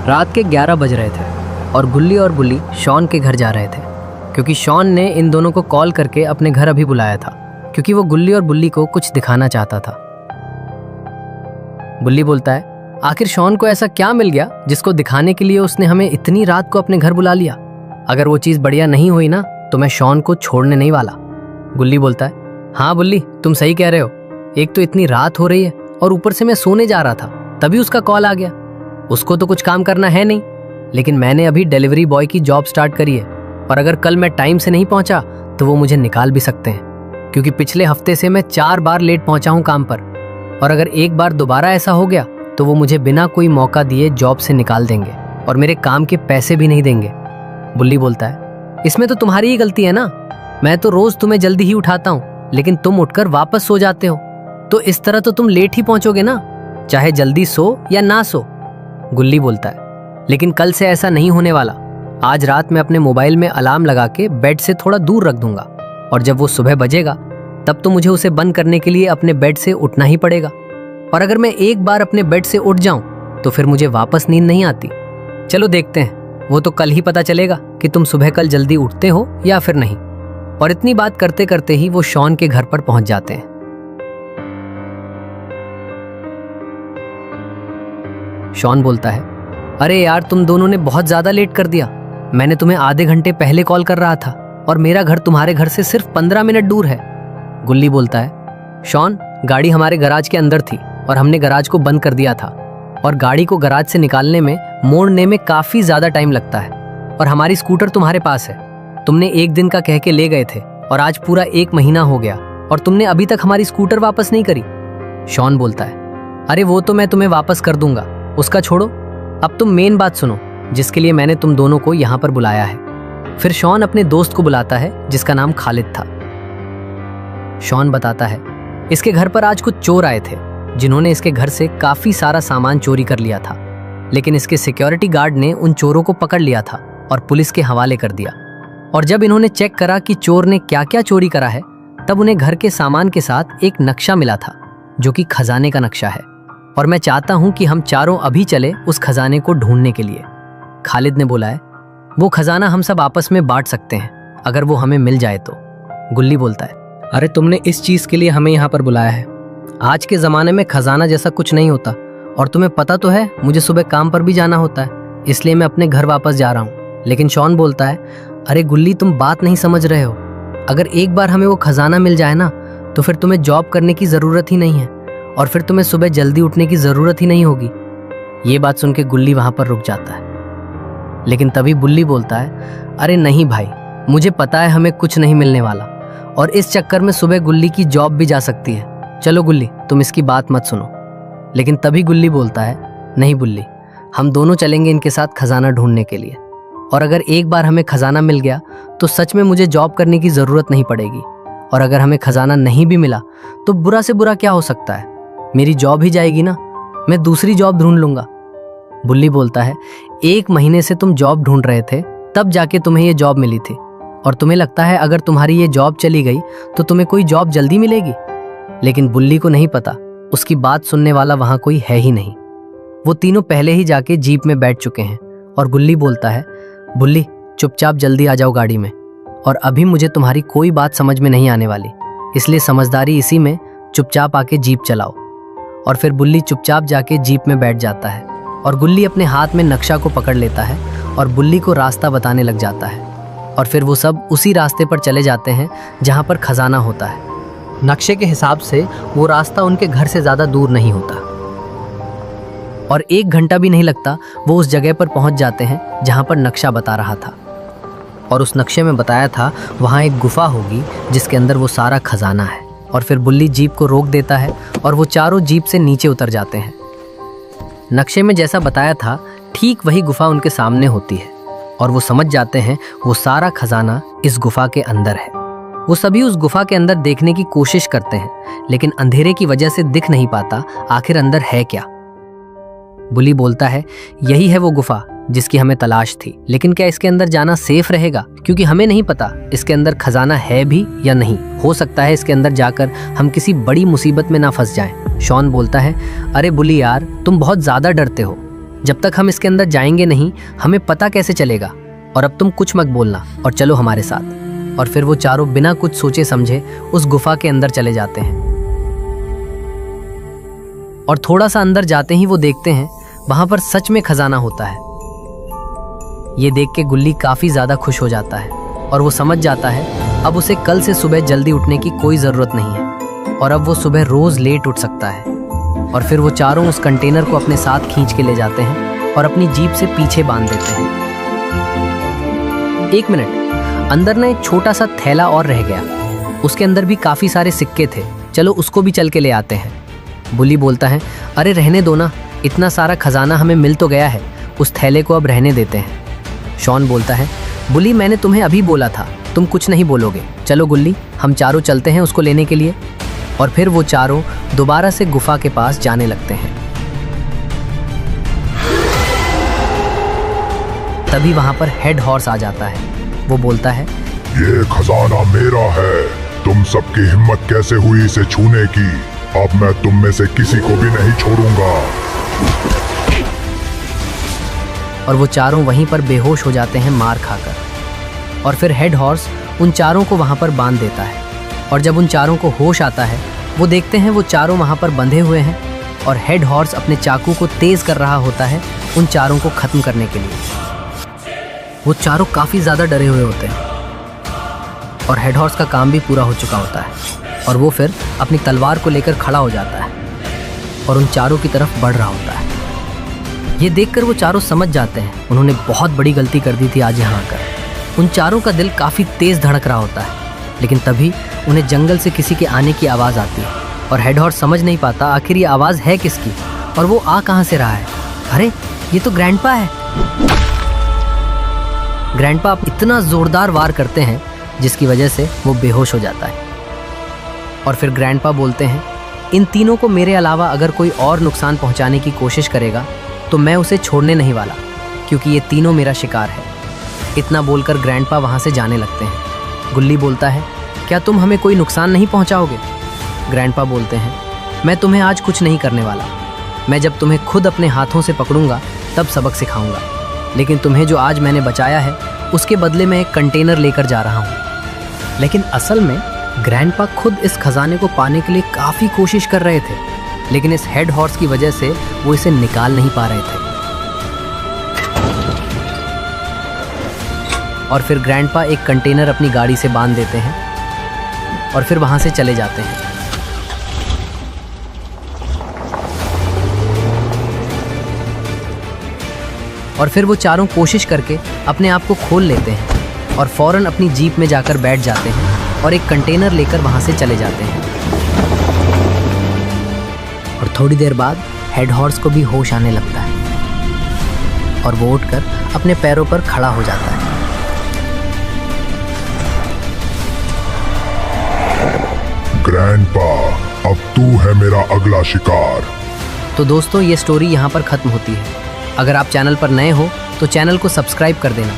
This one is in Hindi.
रात के 11 बज रहे थे और गुल्ली और बुल्ली शॉन के घर जा रहे थे, क्योंकि शॉन ने इन दोनों को कॉल करके अपने घर अभी बुलाया था, क्योंकि वो गुल्ली और बुल्ली को कुछ दिखाना चाहता था। बुल्ली बोलता है, आखिर शॉन को ऐसा क्या मिल गया जिसको दिखाने के लिए उसने हमें इतनी रात को अपने घर बुला लिया? अगर वो चीज़ बढ़िया नहीं हुई ना तो मैं शॉन को छोड़ने नहीं वाला। गुल्ली बोलता है, हाँ बुल्ली, तुम सही कह रहे हो। एक तो इतनी रात हो रही है और ऊपर से मैं सोने जा रहा था, तभी उसका कॉल आ गया। उसको तो कुछ काम करना है नहीं, लेकिन मैंने अभी डिलीवरी बॉय की जॉब स्टार्ट करी है और अगर कल मैं टाइम से नहीं पहुंचा तो वो मुझे निकाल भी सकते हैं, क्योंकि पिछले हफ्ते से मैं 4 बार लेट पहुंचा हूं काम पर। और अगर एक बार दोबारा ऐसा हो गया तो वो मुझे बिना कोई मौका दिए जॉब से निकाल देंगे और मेरे काम के पैसे भी नहीं देंगे। बुल्ली बोलता है, इसमें तो तुम्हारी ही गलती है ना। मैं तो रोज तुम्हें जल्दी ही उठाता हूँ, लेकिन तुम उठकर वापस सो जाते हो, तो इस तरह तो तुम लेट ही पहुंचोगे ना, चाहे जल्दी सो या ना सो। गुल्ली बोलता है, लेकिन कल से ऐसा नहीं होने वाला। आज रात मैं अपने मोबाइल में अलार्म लगा के बेड से थोड़ा दूर रख दूंगा और जब वो सुबह बजेगा तब तो मुझे उसे बंद करने के लिए अपने बेड से उठना ही पड़ेगा। और अगर मैं एक बार अपने बेड से उठ जाऊं तो फिर मुझे वापस नींद नहीं आती। चलो देखते हैं, वो तो कल ही पता चलेगा कि तुम सुबह कल जल्दी उठते हो या फिर नहीं। और इतनी बात करते करते ही वो शॉन के घर पर पहुंच जाते हैं। शॉन बोलता है, अरे यार, तुम दोनों ने बहुत ज्यादा लेट कर दिया। मैंने तुम्हें आधे घंटे पहले कॉल कर रहा था और मेरा घर तुम्हारे घर से सिर्फ 15 मिनट दूर है। गुल्ली बोलता है, शॉन, गाड़ी हमारे गराज के अंदर थी और हमने गराज को बंद कर दिया था और गाड़ी को गराज से निकालने में, मोड़ने में काफी ज्यादा टाइम लगता है और हमारी स्कूटर तुम्हारे पास है। तुमने एक दिन का कह के ले गए थे और आज पूरा 1 महीना हो गया और तुमने अभी तक हमारी स्कूटर वापस नहीं करी। शॉन बोलता है, अरे वो तो मैं तुम्हें वापस कर दूंगा, उसका छोड़ो। अब तुम मेन बात सुनो, जिसके लिए मैंने तुम दोनों को यहाँ पर बुलाया है। फिर शॉन अपने दोस्त को बुलाता है जिसका नाम खालिद था। शॉन बताता है, इसके घर पर आज कुछ चोर आए थे जिन्होंने इसके घर से काफी सारा सामान चोरी कर लिया था, लेकिन इसके सिक्योरिटी गार्ड ने उन चोरों को पकड़ लिया था और पुलिस के हवाले कर दिया। और जब इन्होंने चेक करा कि चोर ने क्या क्या चोरी करा है, तब उन्हें घर के सामान के साथ एक नक्शा मिला था जो कि खजाने का नक्शा है। और मैं चाहता हूं कि हम चारों अभी चले उस खजाने को ढूंढने के लिए। खालिद ने बोला है, वो खजाना हम सब आपस में बांट सकते हैं अगर वो हमें मिल जाए तो। गुल्ली बोलता है, अरे तुमने इस चीज के लिए हमें यहाँ पर बुलाया है। आज के जमाने में खजाना जैसा कुछ नहीं होता और तुम्हें पता तो है मुझे सुबह काम पर भी जाना होता है, इसलिए मैं अपने घर वापस जा रहा हूँ। लेकिन शॉन बोलता है, अरे गुल्ली, तुम बात नहीं समझ रहे हो। अगर एक बार हमें वो खजाना मिल जाए ना तो फिर तुम्हें जॉब करने की जरूरत ही नहीं है और फिर तुम्हें सुबह जल्दी उठने की जरूरत ही नहीं होगी। ये बात सुन के गुल्ली वहां पर रुक जाता है, लेकिन तभी बुल्ली बोलता है, अरे नहीं भाई, मुझे पता है हमें कुछ नहीं मिलने वाला और इस चक्कर में सुबह गुल्ली की जॉब भी जा सकती है। चलो गुल्ली, तुम इसकी बात मत सुनो। लेकिन तभी गुल्ली बोलता है, नहीं बुल्ली, हम दोनों चलेंगे इनके साथ खजाना ढूंढने के लिए और अगर एक बार हमें खजाना मिल गया तो सच में मुझे जॉब करने की जरूरत नहीं पड़ेगी। और अगर हमें खजाना नहीं भी मिला तो बुरा से बुरा क्या हो सकता है, मेरी जॉब ही जाएगी ना, मैं दूसरी जॉब ढूंढ लूंगा। बुल्ली बोलता है, 1 महीने से तुम जॉब ढूंढ रहे थे, तब जाके तुम्हें ये जॉब मिली थी और तुम्हें लगता है अगर तुम्हारी ये जॉब चली गई तो तुम्हें कोई जॉब जल्दी मिलेगी। लेकिन बुल्ली को नहीं पता, उसकी बात सुनने वाला वहां कोई है ही नहीं। वो तीनों पहले ही जाके जीप में बैठ चुके हैं और गुल्ली बोलता है, बुल्ली, चुपचाप जल्दी आ जाओ गाड़ी में और अभी मुझे तुम्हारी कोई बात समझ में नहीं आने वाली, इसलिए समझदारी इसी में, चुपचाप आके जीप चलाओ। और फिर बुल्ली चुपचाप जाके जीप में बैठ जाता है और गुल्ली अपने हाथ में नक्शा को पकड़ लेता है और बुल्ली को रास्ता बताने लग जाता है। और फिर वो सब उसी रास्ते पर चले जाते हैं जहाँ पर खजाना होता है। नक्शे के हिसाब से वो रास्ता उनके घर से ज़्यादा दूर नहीं होता और 1 घंटा भी नहीं लगता वो उस जगह पर पहुँच जाते हैं जहाँ पर नक्शा बता रहा था। और उस नक्शे में बताया था वहाँ एक गुफा होगी जिसके अंदर वो सारा खजाना है। और फिर बुल्ली जीप को रोक देता है और वो चारों जीप से नीचे उतर जाते हैं। नक्शे में जैसा बताया था ठीक वही गुफा उनके सामने होती है और वो समझ जाते हैं वो सारा खजाना इस गुफा के अंदर है। वो सभी उस गुफा के अंदर देखने की कोशिश करते हैं, लेकिन अंधेरे की वजह से दिख नहीं पाता आखिर अंदर है क्या। बुल्ली बोलता है, यही है वो गुफा जिसकी हमें तलाश थी, लेकिन क्या इसके अंदर जाना सेफ रहेगा, क्योंकि हमें नहीं पता इसके अंदर खजाना है भी या नहीं। हो सकता है इसके अंदर जाकर हम किसी बड़ी मुसीबत में ना फंस जाएं। शॉन बोलता है, अरे बुल्ली यार, तुम बहुत ज़्यादा डरते हो। जब तक हम इसके अंदर जाएंगे नहीं हमें पता कैसे चलेगा, और अब तुम कुछ मत बोलना और चलो हमारे साथ। और फिर वो चारों बिना कुछ सोचे समझे उस गुफा के अंदर चले जाते हैं। और थोड़ा सा अंदर जाते ही वो देखते हैं वहां पर सच में खजाना होता है। ये देख के गुल्ली काफी ज्यादा खुश हो जाता है और वो समझ जाता है अब उसे कल से सुबह जल्दी उठने की कोई जरूरत नहीं है और अब वो सुबह रोज लेट उठ सकता है। और फिर वो चारों उस कंटेनर को अपने साथ खींच के ले जाते हैं और अपनी जीप से पीछे बांध देते हैं। 1 मिनट, अंदर ना एक छोटा सा थैला और रह गया। उसके अंदर भी काफी सारे सिक्के थे, चलो उसको भी चल के ले आते हैं। बुली बोलता है, अरे रहने दो ना, इतना सारा खजाना हमें मिल तो गया है, उस थैले को अब रहने देते हैं। शॉन बोलता है, बुली मैंने तुम्हें अभी बोला था, तुम कुछ नहीं बोलोगे। चलो गुल्ली, हम चारों चलते हैं उसको लेने के लिए। और फिर वो चारों दोबारा से गुफा के पास जाने लगते हैं। तभी वहां पर हेड हॉर्स आ जाता है। वो बोलता है, ये खजाना मेरा है, तुम सबकी हिम्मत कैसे हुई इसे छूने की? अब मैं तुम में से किसी को भी नहीं छोड़ूंगा। और वो चारों वहीं पर बेहोश हो जाते हैं मार खाकर। और फिर हेड हॉर्स उन चारों को वहां पर बांध देता है। और जब उन चारों को होश आता है वो देखते हैं वो चारों वहां पर बंधे हुए हैं और हेड हॉर्स अपने चाकू को तेज कर रहा होता है उन चारों को खत्म करने के लिए। वो चारों काफी ज्यादा डरे हुए होते हैं और हेड हॉर्स का काम भी पूरा हो चुका होता है और वो फिर अपनी तलवार को लेकर खड़ा हो जाता है और उन चारों की तरफ बढ़ रहा होता है। ये देखकर वो चारों समझ जाते हैं उन्होंने बहुत बड़ी गलती कर दी थी आज यहाँ आकर। उन चारों का दिल काफी तेज धड़क रहा होता है, लेकिन तभी उन्हें जंगल से किसी के आने की आवाज आती है और हेड हॉर्स समझ नहीं पाता आखिर ये आवाज है किसकी और वो आ कहां से रहा है। अरे ये तो ग्रैंडपा है। ग्रैंडपा इतना जोरदार वार करते हैं जिसकी वजह से वो बेहोश हो जाता है। और फिर ग्रैंडपा बोलते हैं, इन तीनों को मेरे अलावा अगर कोई और नुकसान पहुंचाने की कोशिश करेगा तो मैं उसे छोड़ने नहीं वाला, क्योंकि ये तीनों मेरा शिकार है। इतना बोलकर ग्रैंडपा वहां से जाने लगते हैं। गुल्ली बोलता है, क्या तुम हमें कोई नुकसान नहीं पहुंचाओगे? ग्रैंडपा बोलते हैं, मैं तुम्हें आज कुछ नहीं करने वाला। मैं जब तुम्हें खुद अपने हाथों से पकड़ूंगा तब सबक सिखाऊंगा, लेकिन तुम्हें जो आज मैंने बचाया है उसके बदले में एक कंटेनर लेकर जा रहा हूं। लेकिन असल में ग्रैंडपा खुद इस खजाने को पाने के लिए काफी कोशिश कर रहे थे, लेकिन इस हेड हॉर्स की वजह से वो इसे निकाल नहीं पा रहे थे। और फिर ग्रैंडपा एक कंटेनर अपनी गाड़ी से बांध देते हैं और फिर वहां से चले जाते हैं। और फिर वो चारों कोशिश करके अपने आप को खोल लेते हैं और फौरन अपनी जीप में जाकर बैठ जाते हैं और एक कंटेनर लेकर वहां से चले जाते हैं। और थोड़ी देर बाद हेड हॉर्स को भी होश आने लगता है और वो उठकर अपने पैरों पर खड़ा हो जाता है। ग्रैंडपा, अब तू है मेरा अगला शिकार। तो दोस्तों ये स्टोरी यहाँ पर खत्म होती है। अगर आप चैनल पर नए हो तो चैनल को सब्सक्राइब कर देना